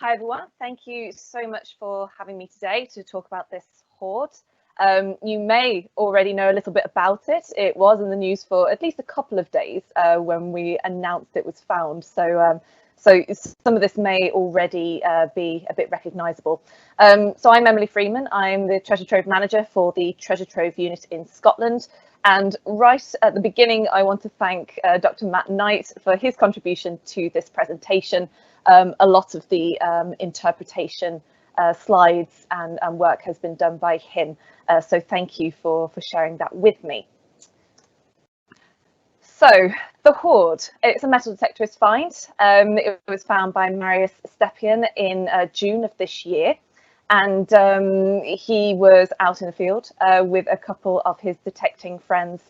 Hi everyone, thank you so much for having me today to talk about this hoard. You may already know a little bit about it. It was in the news for at least a couple of days when we announced it was found. So some of this may already be a bit recognisable. So I'm Emily Freeman. I'm the Treasure Trove manager for the Treasure Trove unit in Scotland. And right at the beginning, I want to thank Dr. Matt Knight for his contribution to this presentation. A lot of the interpretation slides and work has been done by him. So thank you for sharing that with me. So the Hoard, it's a metal detectorist find. It was found by Marius Stepien in June of this year. And he was out in the field with a couple of his detecting friends,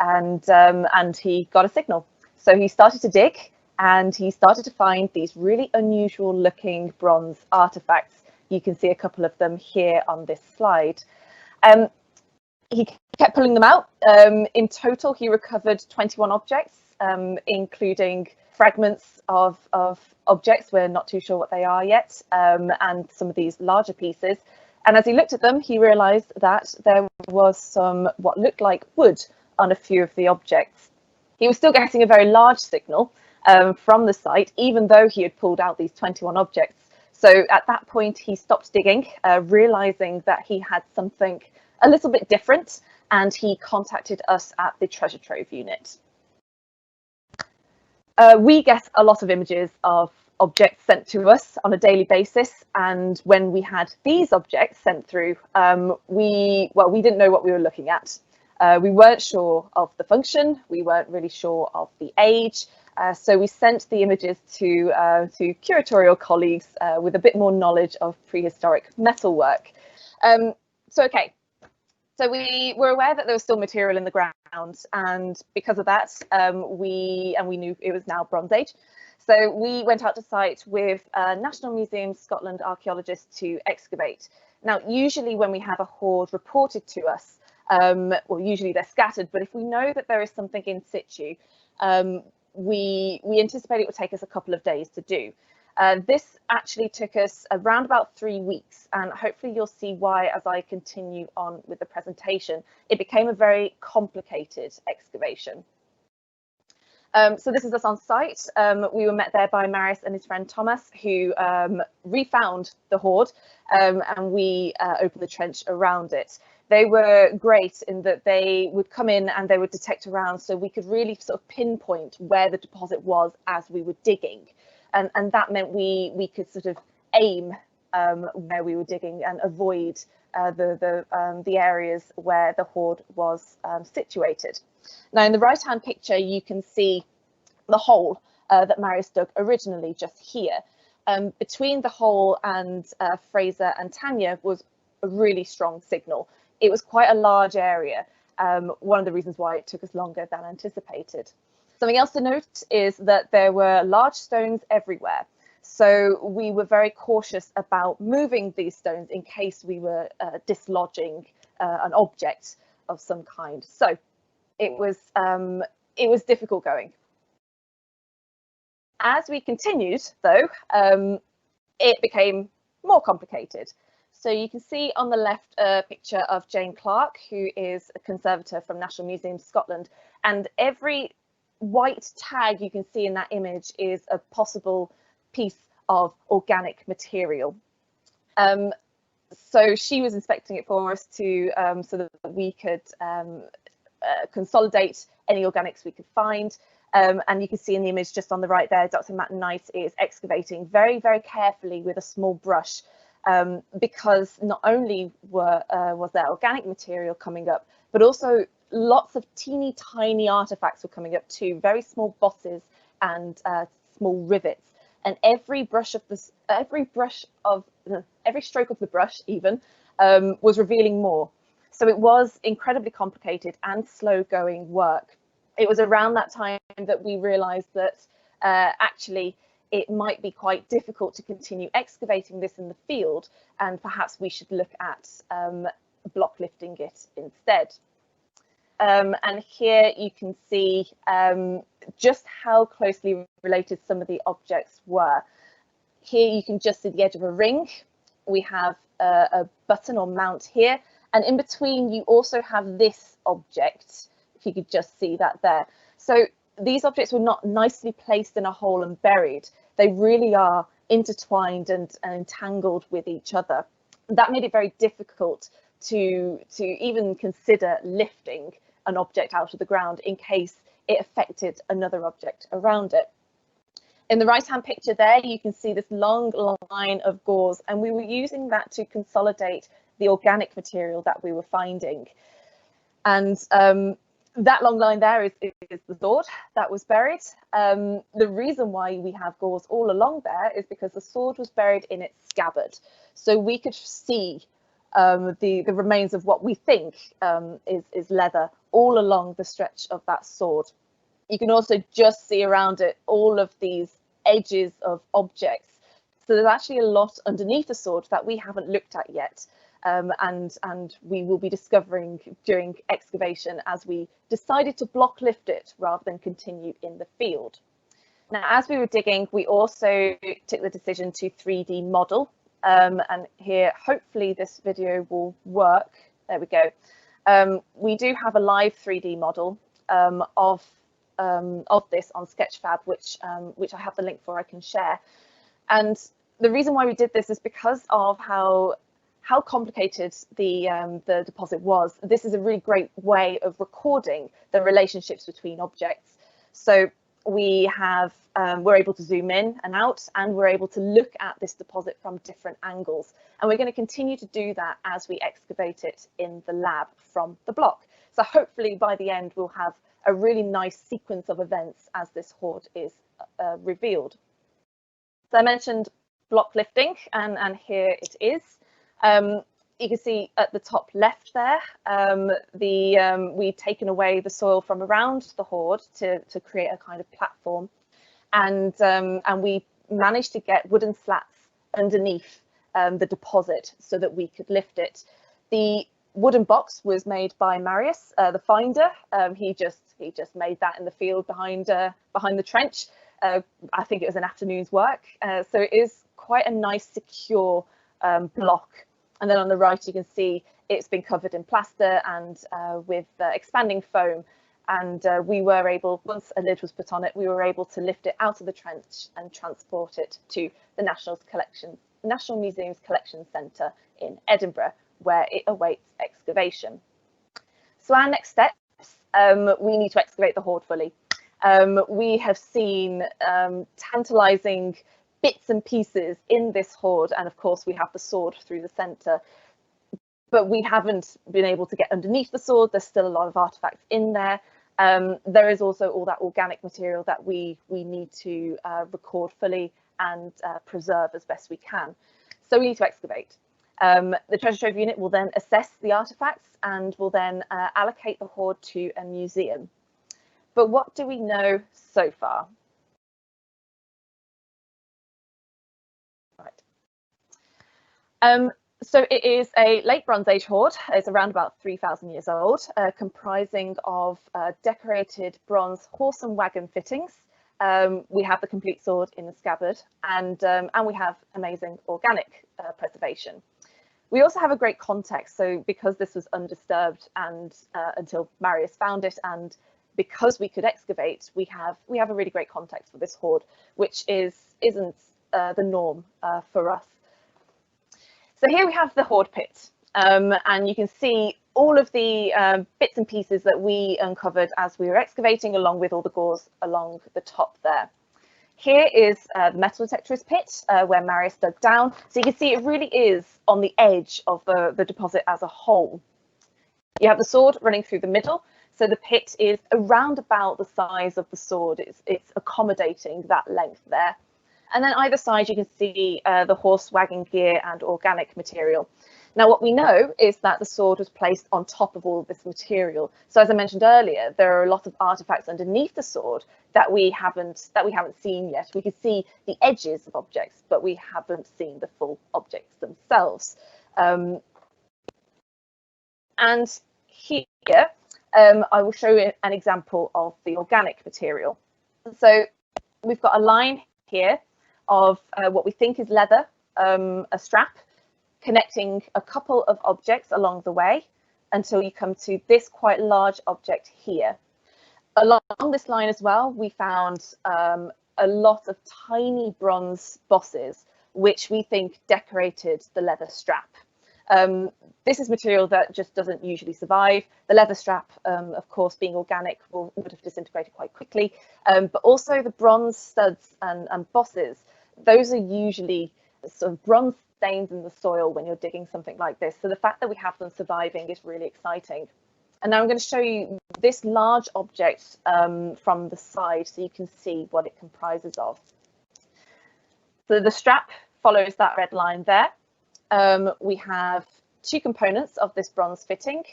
and he got a signal. So he started to dig, and he started to find these really unusual looking bronze artifacts. You can see a couple of them here on this slide. He kept pulling them out. In total, he recovered 21 objects, including fragments of objects. We're not too sure what they are yet, and some of these larger pieces. And as he looked at them, he realized that there was some what looked like wood on a few of the objects. He was still getting a very large signal from the site, even though he had pulled out these 21 objects. So at that point, he stopped digging, realizing that he had something a little bit different, and he contacted us at the Treasure Trove unit. We get a lot of images of objects sent to us on a daily basis, and when we had these objects sent through, we didn't know what we were looking at. We weren't sure of the function, we weren't really sure of the age, so we sent the images to curatorial colleagues with a bit more knowledge of prehistoric metalwork. So we were aware that there was still material in the ground, and because of that, we knew it was now Bronze Age. So we went out to site with National Museum Scotland archaeologists to excavate. Now, usually when we have a hoard reported to us, well, usually they're scattered, but if we know that there is something in situ, we anticipate it would take us a couple of days to do. This actually took us around about 3 weeks, and hopefully you'll see why as I continue on with the presentation. It became a very complicated excavation. So this is us on site. We were met there by Marius and his friend Thomas, who refound the hoard, and we opened the trench around it. They were great in that they would come in and they would detect around, so we could really sort of pinpoint where the deposit was as we were digging. And that meant we could sort of aim where we were digging and avoid the areas where the hoard was situated. Now, in the right-hand picture, you can see the hole that Marius dug originally just here. Between the hole and Fraser and Tanya was a really strong signal. It was quite a large area, one of the reasons why it took us longer than anticipated. Something else to note is that there were large stones everywhere. So we were very cautious about moving these stones in case we were dislodging an object of some kind. So it was difficult going. As we continued, though, it became more complicated. So you can see on the left a picture of Jane Clark, who is a conservator from National Museum Scotland, and every white tag you can see in that image is a possible piece of organic material. So she was inspecting it for us to so that we could consolidate any organics we could find. And you can see in the image just on the right there, Dr. Matt Knight is excavating very, very carefully with a small brush, because not only was there organic material coming up, but also lots of teeny tiny artifacts were coming up too, very small bosses and small rivets. And every stroke of the brush even was revealing more. So it was incredibly complicated and slow going work. It was around that time that we realized that actually it might be quite difficult to continue excavating this in the field, and perhaps we should look at block lifting it instead. And here you can see just how closely related some of the objects were. Here you can just see the edge of a ring. We have a button or mount here, and in between you also have this object, if you could just see that there. So these objects were not nicely placed in a hole and buried. They really are intertwined and entangled with each other. That made it very difficult to even consider lifting an object out of the ground in case it affected another object around it. In the right-hand picture there, you can see this long line of gauze, and we were using that to consolidate the organic material that we were finding. And that long line there is the sword that was buried. The reason why we have gauze all along there is because the sword was buried in its scabbard. So we could see the remains of what we think is leather all along the stretch of that sword. You can also just see around it all of these edges of objects. So there's actually a lot underneath the sword that we haven't looked at yet. And we will be discovering during excavation as we decided to block lift it rather than continue in the field. Now, as we were digging, we also took the decision to 3D model. And here, hopefully this video will work. There we go. We do have a live 3D model of this on Sketchfab, which I have the link for, I can share. And the reason why we did this is because of how complicated the deposit was. This is a really great way of recording the relationships between objects. So we're able to zoom in and out, and we're able to look at this deposit from different angles. And we're going to continue to do that as we excavate it in the lab from the block. So hopefully by the end, we'll have a really nice sequence of events as this hoard is revealed. So I mentioned block lifting, and here it is. You can see at the top left there, we've taken away the soil from around the hoard to create a kind of platform, and we managed to get wooden slats underneath the deposit so that we could lift it. The wooden box was made by Marius, the finder. He just made that in the field behind the trench. I think it was an afternoon's work. So it is quite a nice, secure block. And then on the right, you can see it's been covered in plaster and with expanding foam. And we were able, once a lid was put on it, we were able to lift it out of the trench and transport it to the National Museum's Collection Centre in Edinburgh, where it awaits excavation. So our next steps, we need to excavate the hoard fully. We have seen tantalising bits and pieces in this hoard, and of course we have the sword through the centre, but we haven't been able to get underneath the sword. There's still a lot of artifacts in there. There is also all that organic material that we need to record fully and preserve as best we can. So we need to excavate. The Treasure Trove unit will then assess the artifacts and will then allocate the hoard to a museum. But what do we know so far? Right. So it is a late Bronze Age hoard. It's around about 3,000 years old, comprising of decorated bronze horse and wagon fittings. We have the complete sword in the scabbard, and we have amazing organic preservation. We also have a great context. So because this was undisturbed and until Marius found it, and because we could excavate, we have a really great context for this hoard, which isn't the norm for us. So here we have the hoard pit, and you can see all of the bits and pieces that we uncovered as we were excavating, along with all the gauze along the top there. Here is the metal detectorist pit where Marius dug down. So you can see it really is on the edge of the deposit as a whole. You have the sword running through the middle. So the pit is around about the size of the sword. It's accommodating that length there. And then either side, you can see the horse wagon gear and organic material. Now, what we know is that the sword was placed on top of all of this material. So as I mentioned earlier, there are a lot of artifacts underneath the sword that we haven't seen yet. We can see the edges of objects, but we haven't seen the full objects themselves. And here, I will show you an example of the organic material. So we've got a line here of what we think is leather, a strap, connecting a couple of objects along the way until you come to this quite large object here. Along this line as well, we found a lot of tiny bronze bosses, which we think decorated the leather strap. This is material that just doesn't usually survive. The leather strap, of course, being organic, would have disintegrated quite quickly, but also the bronze studs and bosses. Those are usually sort of bronze stains in the soil when you're digging something like this. So the fact that we have them surviving is really exciting. And now I'm going to show you this large object from the side so you can see what it comprises of. So the strap follows that red line there. We have two components of this bronze fitting.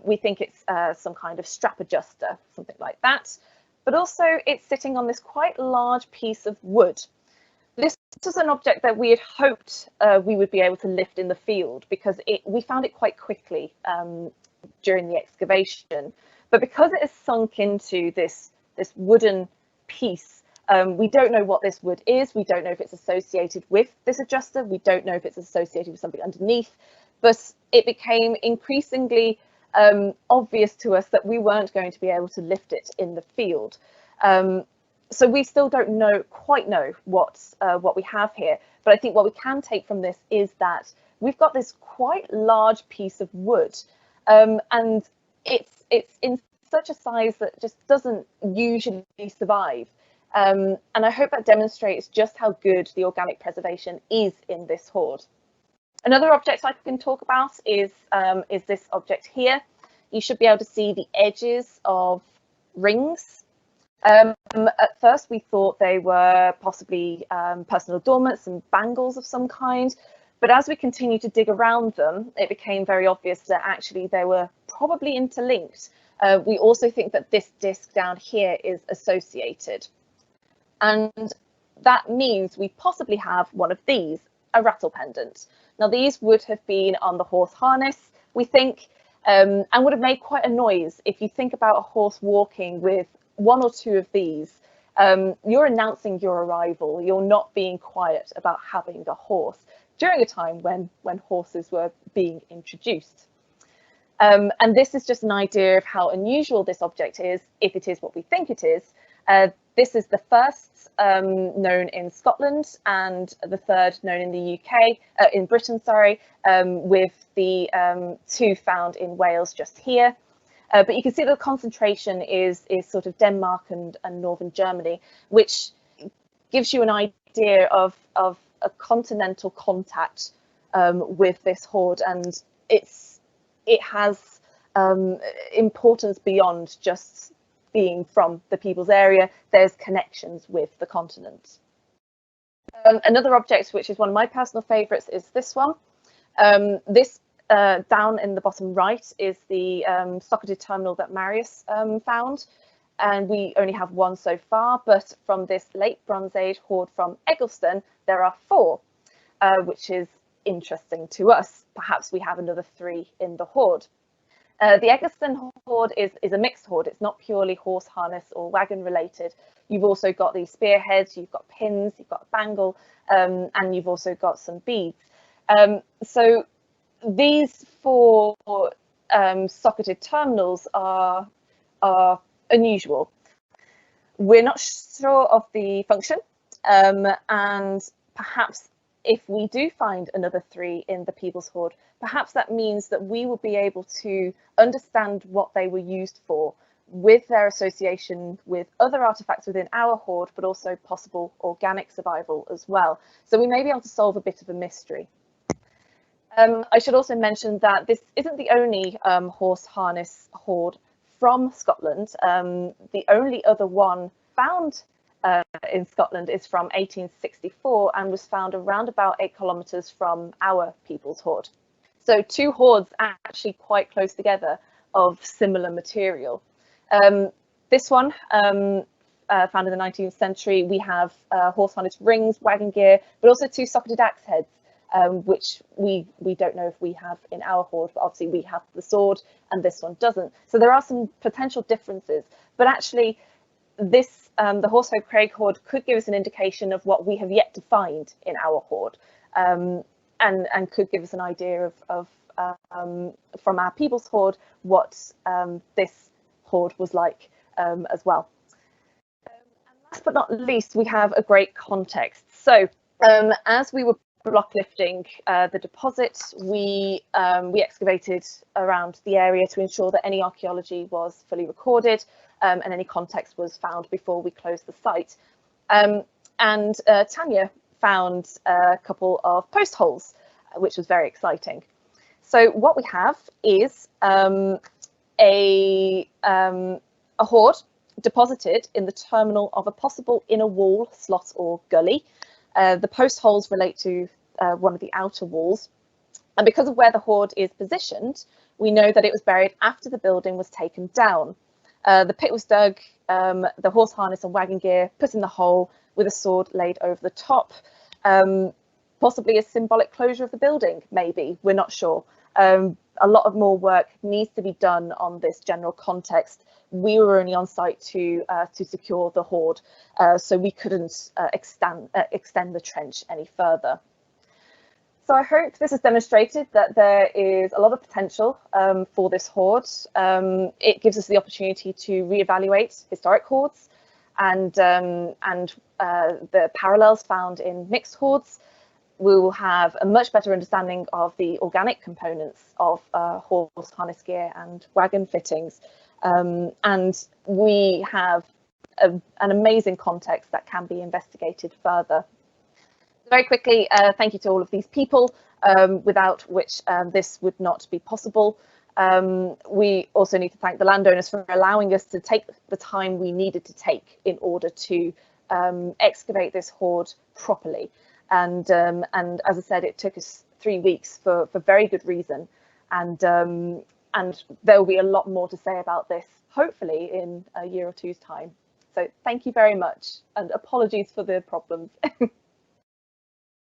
We think it's some kind of strap adjuster, something like that. But also it's sitting on this quite large piece of wood. This was an object that we had hoped we would be able to lift in the field because we found it quite quickly during the excavation. But because it has sunk into this wooden piece, we don't know what this wood is. We don't know if it's associated with this adjuster. We don't know if it's associated with something underneath. But it became increasingly obvious to us that we weren't going to be able to lift it in the field. So we still don't quite know what we have here. But I think what we can take from this is that we've got this quite large piece of wood, and it's in such a size that just doesn't usually survive. And I hope that demonstrates just how good the organic preservation is in this hoard. Another object I can talk about is this object here. You should be able to see the edges of rings. At first we thought they were possibly personal adornments and bangles of some kind, but as we continued to dig around them, it became very obvious that actually they were probably interlinked. We also think that this disc down here is associated. And that means we possibly have one of these, a rattle pendant. Now these would have been on the horse harness, we think, and would have made quite a noise. If you think about a horse walking with one or two of these, you're announcing your arrival. You're not being quiet about having a horse during a time when horses were being introduced. And this is just an idea of how unusual this object is, if it is what we think it is. This is the first known in Scotland and the third known in the UK, in Britain, sorry, with the two found in Wales just here. But you can see the concentration is sort of Denmark and northern Germany, which gives you an idea of a continental contact with this hoard, and it has importance beyond just being from the Peebles area. There's connections with the continent. Another object, which is one of my personal favourites, is this one. This down in the bottom right is the socketed terminal that Marius found, and we only have one so far, but from this late Bronze Age hoard from Eggleston there are 4, which is interesting to us. Perhaps we have another 3 in the hoard. The Eggleston hoard is a mixed hoard. It's not purely horse harness or wagon related. You've also got these spearheads, you've got pins, you've got a bangle, and you've also got some beads. So these 4 socketed terminals are unusual. We're not sure of the function, and perhaps if we do find another 3 in the Peebles hoard, perhaps that means that we will be able to understand what they were used for, with their association with other artifacts within our hoard, but also possible organic survival as well. So we may be able to solve a bit of a mystery. I should also mention that this isn't the only horse harness hoard from Scotland. The only other one found in Scotland is from 1864 and was found around about 8 kilometres from our Peebles hoard. So 2 hoards actually quite close together of similar material. This one, found in the 19th century, we have horse harness rings, wagon gear, but also 2 socketed axe heads, which we don't know if we have in our hoard, but obviously we have the sword and this one doesn't. So there are some potential differences, but actually this the Horsehope Craig hoard could give us an indication of what we have yet to find in our hoard, and could give us an idea of from our Peebles hoard what this hoard was like as well. And last but not least, we have a great context. So as we were block lifting the deposit, we excavated around the area to ensure that any archaeology was fully recorded and any context was found before we closed the site. And Tanya found a couple of post holes, which was very exciting. So what we have is a hoard deposited in the terminal of a possible inner wall, slot or gully. The post holes relate to one of the outer walls, and because of where the hoard is positioned, we know that it was buried after the building was taken down. The pit was dug, the horse harness and wagon gear put in the hole with a sword laid over the top, possibly a symbolic closure of the building, maybe, we're not sure. A lot of more work needs to be done on this general context. We were only on site to secure the hoard, so we couldn't extend the trench any further. So I hope this has demonstrated that there is a lot of potential for this hoard. It gives us the opportunity to reevaluate historic hoards and the parallels found in mixed hoards. We will have a much better understanding of the organic components of horse harness gear and wagon fittings. And we have an amazing context that can be investigated further. Very quickly, thank you to all of these people, without which this would not be possible. We also need to thank the landowners for allowing us to take the time we needed to take in order to excavate this hoard properly. And as I said, it took us 3 weeks for very good reason. And there will be a lot more to say about this, hopefully in a year or two's time. So thank you very much, and apologies for the problems.